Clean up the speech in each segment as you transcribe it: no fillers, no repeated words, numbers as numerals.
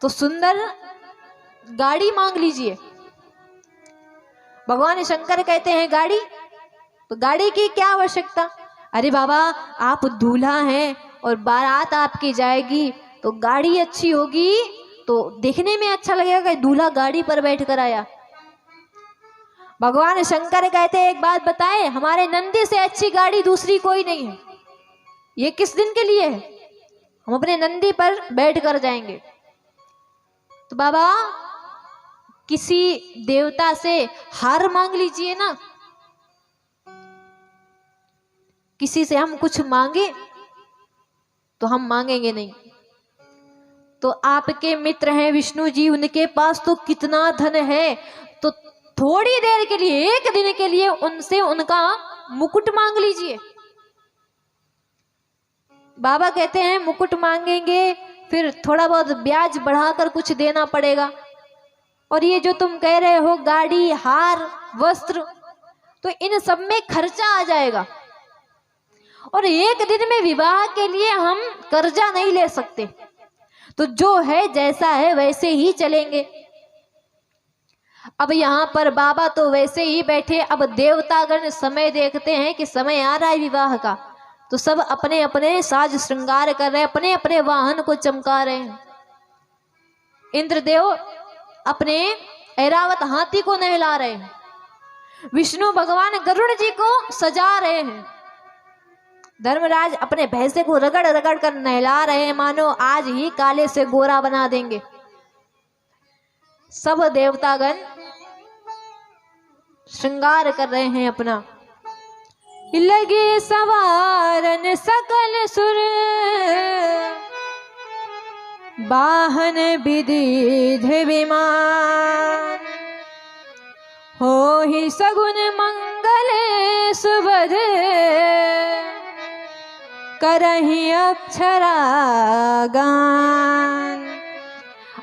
तो सुंदर गाड़ी मांग लीजिए। भगवान शंकर कहते हैं गाड़ी, तो गाड़ी की क्या आवश्यकता? अरे बाबा, आप दूल्हा हैं और बारात आपकी जाएगी, तो गाड़ी अच्छी होगी तो देखने में अच्छा लगेगा कि दूल्हा गाड़ी पर बैठ कर आया। भगवान शंकर कहते हैं एक बात बताएं, हमारे नंदी से अच्छी गाड़ी दूसरी कोई नहीं है। ये किस दिन के लिए है? हम अपने नंदी पर बैठ कर जाएंगे। तो बाबा किसी देवता से हार मांग लीजिए ना। किसी से हम कुछ मांगे तो हम मांगेंगे नहीं। तो आपके मित्र हैं विष्णु जी, उनके पास तो कितना धन है, तो थोड़ी देर के लिए, एक दिन के लिए उनसे उनका मुकुट मांग लीजिए। बाबा कहते हैं मुकुट मांगेंगे फिर थोड़ा बहुत ब्याज बढ़ाकर कुछ देना पड़ेगा, और ये जो तुम कह रहे हो गाड़ी, हार, वस्त्र, तो इन सब में खर्चा आ जाएगा, और एक दिन में विवाह के लिए हम कर्जा नहीं ले सकते। तो जो है जैसा है वैसे ही चलेंगे। अब यहाँ पर बाबा तो वैसे ही बैठे, अब देवतागण समय देखते हैं कि समय आ रहा है विवाह का, तो सब अपने अपने साज श्रृंगार कर रहे हैं, अपने अपने वाहन को चमका रहे हैं। इंद्रदेव अपने ऐरावत हाथी को नहला रहे हैं, विष्णु भगवान गरुड़ जी को सजा रहे हैं, धर्मराज अपने भैंसे को रगड़ रगड़ कर नहला रहे हैं, मानो आज ही काले से गोरा बना देंगे। सब देवतागण श्रृंगार कर रहे हैं अपना। लगे सवारन सकल सुर, वाहन विविध विमान, हो ही सगुन मंगल सुबध, करहि अप्सरा गान।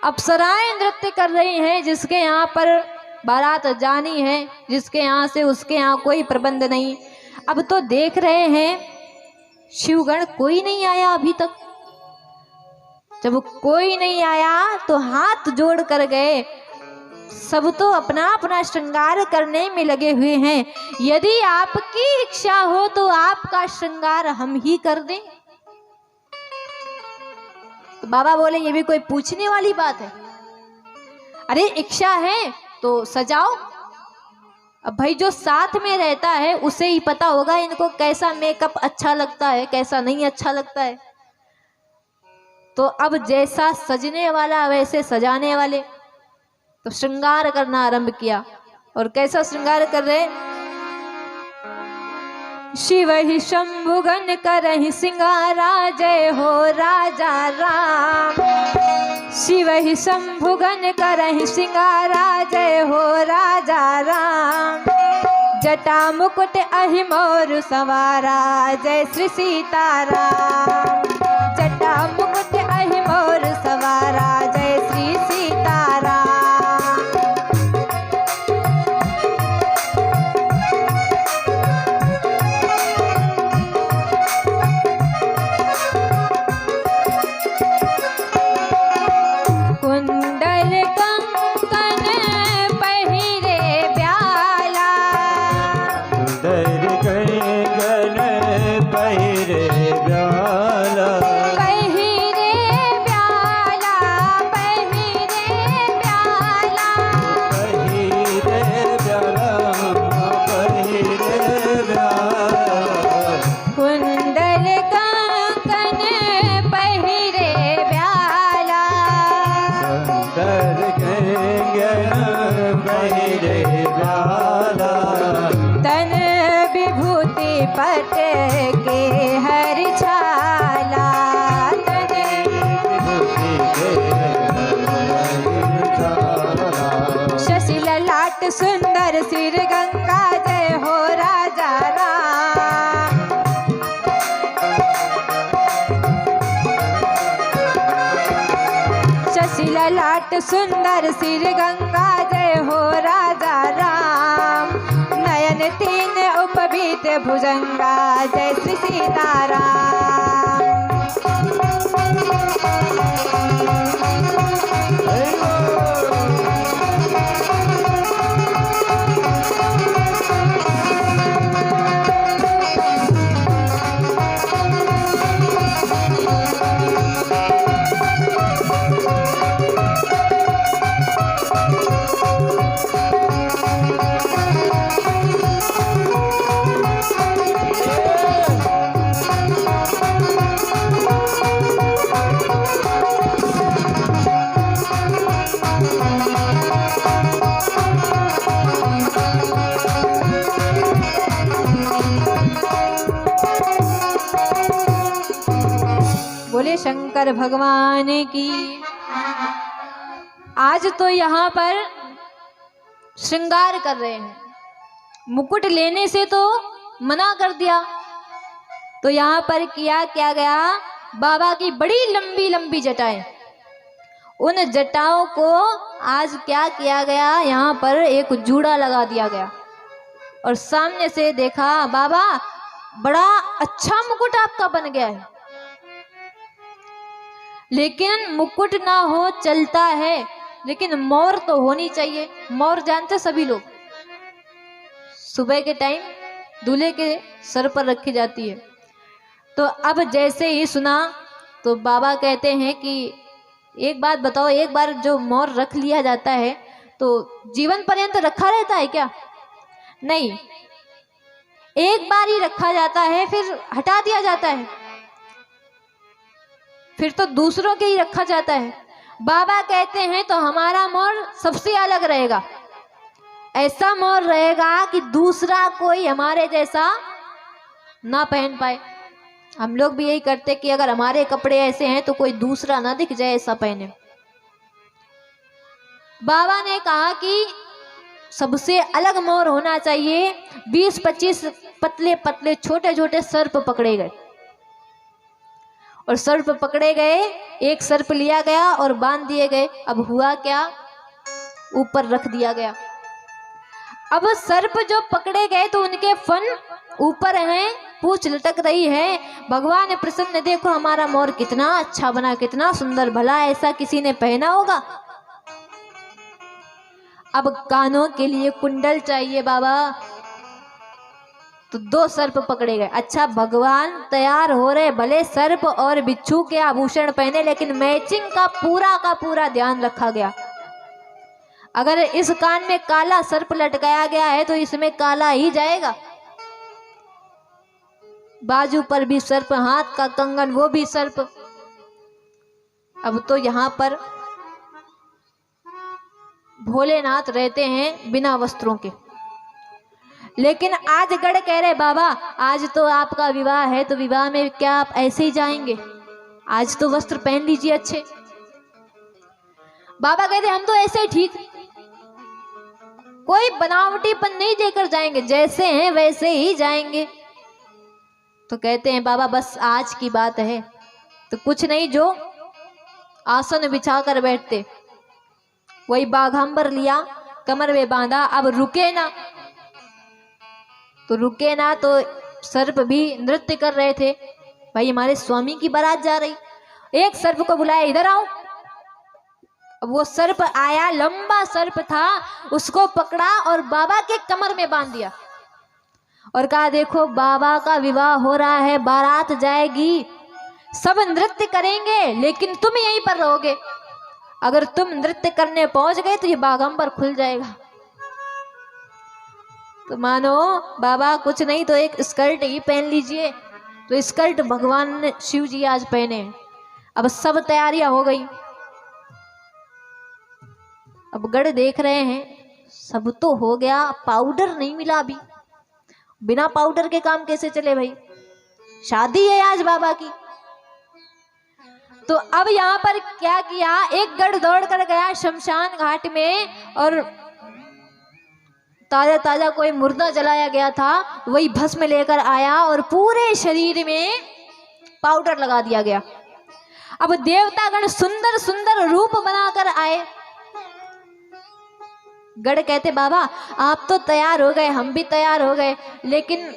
अप्सराएं नृत्य कर रही हैं, जिसके यहाँ पर बारात जानी है, जिसके यहाँ से उसके यहाँ कोई प्रबंध नहीं। अब तो देख रहे हैं शिवगण कोई नहीं आया अभी तक। जब कोई नहीं आया तो हाथ जोड़ कर गए, सब तो अपना अपना श्रृंगार करने में लगे हुए हैं। यदि आपकी इच्छा हो तो आपका श्रृंगार हम ही कर दें। तो बाबा बोले ये भी कोई पूछने वाली बात है? अरे इच्छा है तो सजाओ। अब भाई जो साथ में रहता है उसे ही पता होगा इनको कैसा मेकअप अच्छा लगता है, कैसा नहीं अच्छा लगता है। तो अब जैसा सजने वाला वैसे सजाने वाले, तो श्रृंगार करना आरंभ किया। और कैसा श्रृंगार कर रहे? शिव ही शंभुगन करहि सिंगारा, जय हो राजा राम। शिव ही शंभुगन करहि सिंगारा, जय हो राजा राम। जटा मुकुट अहि मोर सवारा, जय श्री सीताराम। जटा मुकुट अहि मोर सवारा, जय श्री सीताराम। पट के हर छाला, शशि ललाट सुंदर सिर गंगा, जय हो राजा राम। शशि ललाट सुंदर सिर गंगा, जय हो राजा राम। नयन तीन उपबीत भुजंगा, जय श्री सीताराम। बोले शंकर भगवान की। आज तो यहाँ पर श्रृंगार कर रहे हैं, मुकुट लेने से तो मना कर दिया, तो यहाँ पर किया क्या गया, बाबा की बड़ी लंबी लंबी जटाएं, उन जटाओं को आज क्या किया गया, यहाँ पर एक जूड़ा लगा दिया गया और सामने से देखा बाबा बड़ा अच्छा मुकुट आपका बन गया है। लेकिन मुकुट ना हो चलता है, लेकिन मोर तो होनी चाहिए। मोर जानते सभी लोग, सुबह के टाइम दूल्हे के सर पर रखी जाती है। तो अब जैसे ही सुना तो बाबा कहते हैं कि एक बात बताओ, एक बार जो मोर रख लिया जाता है तो जीवन पर्यंत रखा रहता है क्या? नहीं, एक बार ही रखा जाता है, फिर हटा दिया जाता है, फिर तो दूसरों के ही रखा जाता है। बाबा कहते हैं तो हमारा मोर सबसे अलग रहेगा, ऐसा मोर रहेगा कि दूसरा कोई हमारे जैसा ना पहन पाए। हम लोग भी यही करते कि अगर हमारे कपड़े ऐसे हैं तो कोई दूसरा ना दिख जाए ऐसा पहने। बाबा ने कहा कि सबसे अलग मोर होना चाहिए। 20-25 पतले पतले छोटे छोटे सर्प पकड़े गए और सर्प पकड़े गए, एक सर्प लिया गया और बांध दिए गए। अब हुआ क्या, ऊपर रख दिया गया। अब सर्प जो पकड़े गए तो उनके फन ऊपर हैं, पूंछ लटक रही है। भगवान ने प्रसन्न, देखो हमारा मोर कितना अच्छा बना, कितना सुंदर, भला ऐसा किसी ने पहना होगा। अब कानों के लिए कुंडल चाहिए बाबा, तो 2 सर्प पकड़े गए। अच्छा, भगवान तैयार हो रहे, भले सर्प और बिच्छू के आभूषण पहने, लेकिन मैचिंग का पूरा ध्यान रखा गया। अगर इस कान में काला सर्प लटकाया गया है तो इसमें काला ही जाएगा। बाजू पर भी सर्प, हाथ का कंगन वो भी सर्प। अब तो यहाँ पर भोलेनाथ रहते हैं बिना वस्त्रों के, लेकिन आज गढ़ कह रहे बाबा आज तो आपका विवाह है, तो विवाह में क्या आप ऐसे ही जाएंगे? आज तो वस्त्र पहन लीजिए अच्छे। बाबा कहते हम तो ऐसे ही ठीक, कोई बनावटीपन नहीं देकर जाएंगे, जैसे हैं वैसे ही जाएंगे। तो कहते हैं बाबा बस आज की बात है, तो कुछ नहीं, जो आसन बिछा कर बैठते वही बाघांबर लिया, कमर में बांधा। अब रुके ना तो सर्प भी नृत्य कर रहे थे, भाई हमारे स्वामी की बारात जा रही। एक सर्प को बुलाया, इधर आओ। अब वो सर्प आया, लंबा सर्प था, उसको पकड़ा और बाबा के कमर में बांध दिया और कहा देखो बाबा का विवाह हो रहा है, बारात जाएगी, सब नृत्य करेंगे लेकिन तुम यहीं पर रहोगे। अगर तुम नृत्य करने पहुंच गए तो ये बाघंबर खुल जाएगा। तो मानो बाबा कुछ नहीं तो एक स्कर्ट ही पहन लीजिए, तो स्कर्ट भगवान ने, शिव जी आज पहने। अब सब तैयारियां हो गई। अब गढ़ देख रहे हैं सब तो हो गया, पाउडर नहीं मिला अभी। बिना पाउडर के काम कैसे चले भाई, शादी है आज बाबा की। तो अब यहाँ पर क्या किया, एक गढ़ दौड़ कर गया शमशान घाट में और ताजा ताजा कोई मुर्दा जलाया गया था, वही भस्म लेकर आया और पूरे शरीर में पाउडर लगा दिया गया। अब देवतागण सुंदर सुंदर रूप बनाकर आए। गढ़ कहते बाबा आप तो तैयार हो गए, हम भी तैयार हो गए, लेकिन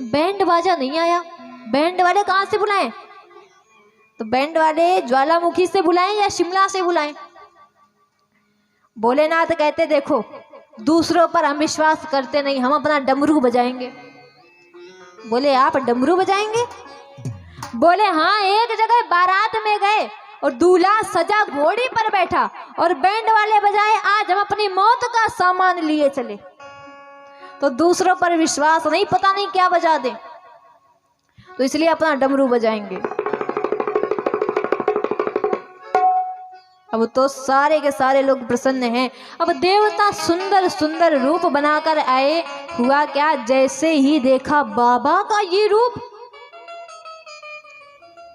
बैंड बाजा नहीं आया। बैंड वाले कहाँ से बुलाएं? तो बैंड वाले ज्वालामुखी से बुलाएं या शिमला से बुलाएं? भोलेनाथ कहते देखो दूसरों पर हम विश्वास करते नहीं, हम अपना डमरू बजाएंगे। बोले आप डमरू बजाएंगे? बोले हाँ, एक जगह बारात में गए और दूल्हा सजा घोड़ी पर बैठा और बैंड वाले बजाए, आज हम अपनी मौत का सामान लिए चले। तो दूसरों पर विश्वास नहीं, पता नहीं क्या बजा दे, तो इसलिए अपना डमरू बजाएंगे। अब तो सारे के सारे लोग प्रसन्न हैं। अब देवता सुंदर सुंदर रूप बनाकर आए। हुआ क्या, जैसे ही देखा बाबा का ये रूप,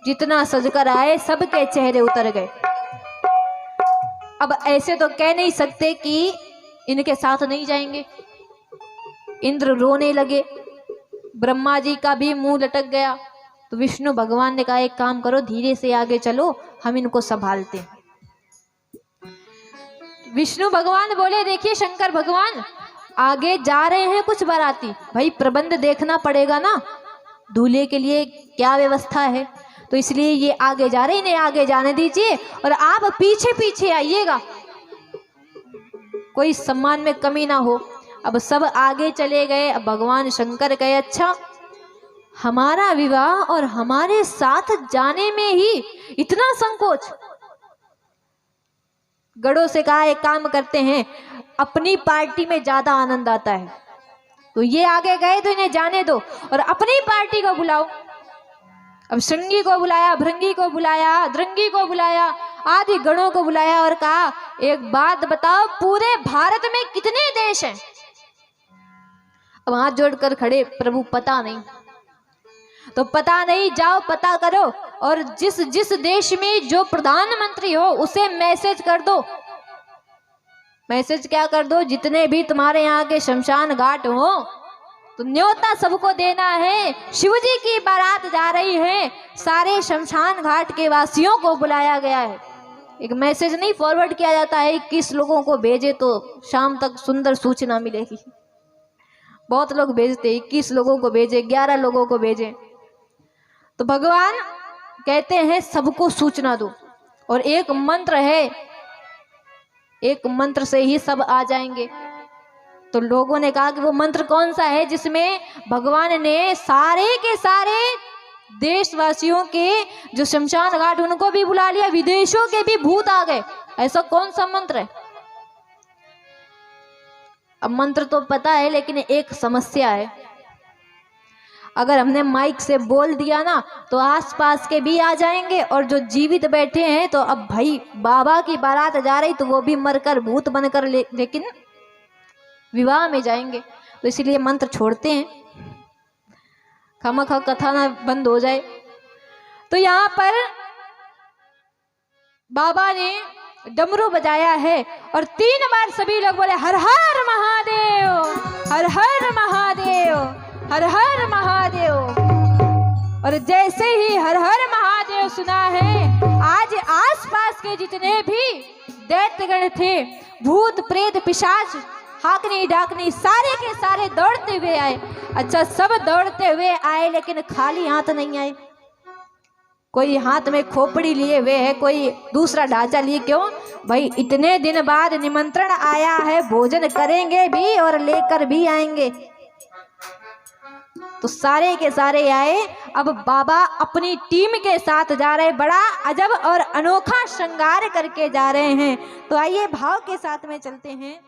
जितना सजकर आए सबके चेहरे उतर गए। अब ऐसे तो कह नहीं सकते कि इनके साथ नहीं जाएंगे। इंद्र रोने लगे, ब्रह्मा जी का भी मुंह लटक गया। तो विष्णु भगवान ने कहा एक काम करो, धीरे से आगे चलो, हम इनको संभालते हैं। विष्णु भगवान बोले देखिए शंकर भगवान, आगे जा रहे हैं कुछ बाराती, भाई प्रबंध देखना पड़ेगा ना, दूल्हे के लिए क्या व्यवस्था है, तो इसलिए ये आगे जा रहे हैं, इन्हें आगे जाने दीजिए और आप पीछे पीछे आइएगा, कोई सम्मान में कमी ना हो। अब सब आगे चले गए। अब भगवान शंकर कहे अच्छा, हमारा विवाह और हमारे साथ जाने में ही इतना संकोच। गढ़ों से कहा एक काम करते हैं, अपनी पार्टी में ज्यादा आनंद आता है, तो ये आगे गए तो इन्हें जाने दो और अपनी पार्टी को बुलाओ। अब श्रृंगी को बुलाया, भृंगी को बुलाया, द्रंगी को बुलाया, आदि गणों को बुलाया और कहा एक बात बताओ, पूरे भारत में कितने देश हैं? अब हाथ जोड़कर खड़े, प्रभु पता नहीं। तो पता नहीं, जाओ पता करो और जिस जिस देश में जो प्रधानमंत्री हो उसे मैसेज कर दो। मैसेज क्या कर दो, जितने भी तुम्हारे यहाँ के शमशान घाट हो तो न्योता सबको देना है, शिवजी की बारात जा रही है, सारे शमशान घाट के वासियों को बुलाया गया है। एक मैसेज नहीं फॉरवर्ड किया जाता है, 21 लोगों को भेजे तो शाम तक सुंदर सूचना मिलेगी। बहुत लोग भेजते, 21 लोगों को भेजे, 11 लोगों को भेजे। तो भगवान कहते हैं सबको सूचना दो और एक मंत्र है, एक मंत्र से ही सब आ जाएंगे। तो लोगों ने कहा कि वो मंत्र कौन सा है जिसमें भगवान ने सारे के सारे देशवासियों के जो शमशान घाट उनको भी बुला लिया, विदेशों के भी भूत आ गए, ऐसा कौन सा मंत्र है? अब मंत्र तो पता है लेकिन एक समस्या है, अगर हमने माइक से बोल दिया ना तो आसपास के भी आ जाएंगे और जो जीवित बैठे हैं तो अब भाई बाबा की बारात जा रही तो वो भी मरकर भूत बनकर लेकिन विवाह में जाएंगे, तो इसलिए मंत्र छोड़ते हैं, खामखा कथा ना बंद हो जाए। तो यहाँ पर बाबा ने डमरू बजाया है और 3 बार सभी लोग बोले हर हर महादेव, हर हर महादेव, हर हर महादेव। और जैसे ही हर हर महादेव सुना है, आज आसपास के जितने भी दैत्यगण थे, भूत प्रेत पिशाच हाकनी डाकनी सारे के सारे दौड़ते हुए आए। अच्छा सब दौड़ते हुए आए लेकिन खाली हाथ नहीं आए, कोई हाथ में खोपड़ी लिए हुए है, कोई दूसरा ढांचा लिए। क्यों भाई, इतने दिन बाद निमंत्रण आया है, भोजन करेंगे भी और लेकर भी आएंगे। तो सारे के सारे आए। अब बाबा अपनी टीम के साथ जा रहे, बड़ा अजब और अनोखा श्रृंगार करके जा रहे हैं। तो आइए भाव के साथ में चलते हैं।